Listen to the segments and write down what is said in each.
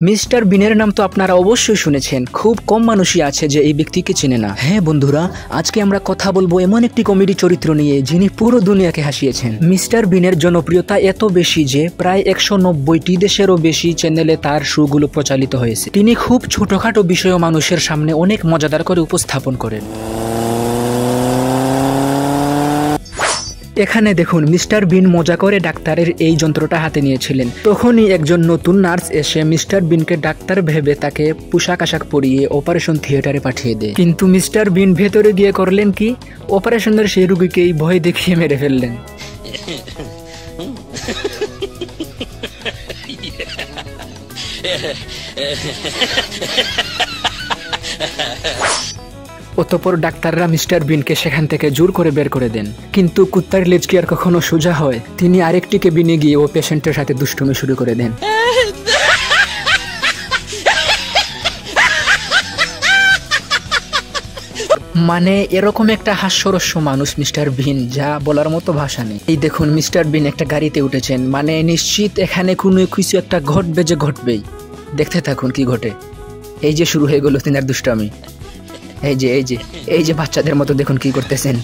Mister বিনের নাম তো আপনারা অবশ্যই শুনেছেন, খুব কম মানুষই আছে যে এই ব্যক্তিকে চেনে না। হ্যাঁ বন্ধুরা, আজকে আমরা কথা বলবো এমন একটি কমেডি চরিত্র নিয়ে যিনি পুরো দুনিয়াকে হাসিয়েছেন। মিস্টার বিনের জনপ্রিয়তা এত বেশি যে প্রায় 190টি দেশেরও বেশি চ্যানেলে তার শোগুলো প্রচালিত হয়েছে। তিনি খুব ছোটখাটো বিষয়ও মানুষের সামনে অনেক মজাদার করে উপস্থাপন করেন। এখানে দেখুন, মিস্টার বিন মজা করে ডাক্তারের এই যন্ত্রটা হাতে নিয়েছিলেন। তখনই একজন নতুন নার্স এসে মিস্টার বিনকে ডাক্তার ভেবে তাকে পোশাক আশাক পরিয়ে অপারেশন থিয়েটারে পাঠিয়ে দেয়। কিন্তু মিস্টার বিন ভেতরে গিয়ে করলেন কি, অপারেশনের সেই রোগীকেই ভয় দেখিয়ে মেরে ফেললেন। অতঃপর ডাক্তাররা মিস্টার বিনকে সেখান থেকে জোর করে বের করে দেন। কিন্তু কুত্তার লেজ কি আর কখনো সোজা হয়? তিনি আরেকটি কেবিনে গিয়ে ও পেশেন্টের সাথে দুষ্টুমি শুরু করে দেন। মানে এরকম একটা হাস্যরস্য মানুষ মিস্টার বিন, যা বলার মতো ভাষা নেই। এই দেখুন, মিস্টার বিন একটা গাড়িতে উঠেছেন, মানে নিশ্চিত এখানে কোনো কিছু একটা ঘটবে যে ঘটবেই। দেখতে থাকুন কি ঘটে। এই যে শুরু হয়ে গেল তিনার দুষ্টামি। এই যে বাচ্চাদের মতো দেখুন কি করতেছেন।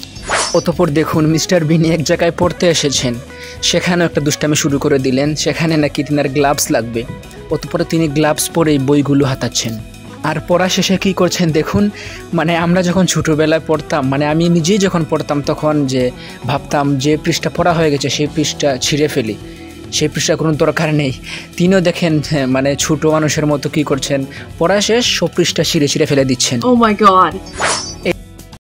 অতঃপর দেখুন, মিস্টার বিন এক জায়গায় পড়তে এসেছেন, সেখানেও একটা দুষ্টামি শুরু করে দিলেন। সেখানে নাকি তিনার গ্লাভস লাগবে। অতঃপর তিনি গ্লাভস পরেই বইগুলো হাতাচ্ছেন। আর পড়া শেষে কি করছেন দেখুন, মানে আমরা যখন ছোটোবেলায় পড়তাম, মানে আমি নিজেই যখন পড়তাম তখন যে ভাবতাম যে পৃষ্ঠা পড়া হয়ে গেছে সেই পৃষ্ঠা ছিঁড়ে ফেলি, সেই পৃষ্ঠা কোনো দরকার নেই। তিনিও দেখেন মানে ছোট মানুষের মতো কি করছেন, পড়া শেষ সব পৃষ্ঠা ছিঁড়ে ফেলে দিচ্ছেন। Oh my God!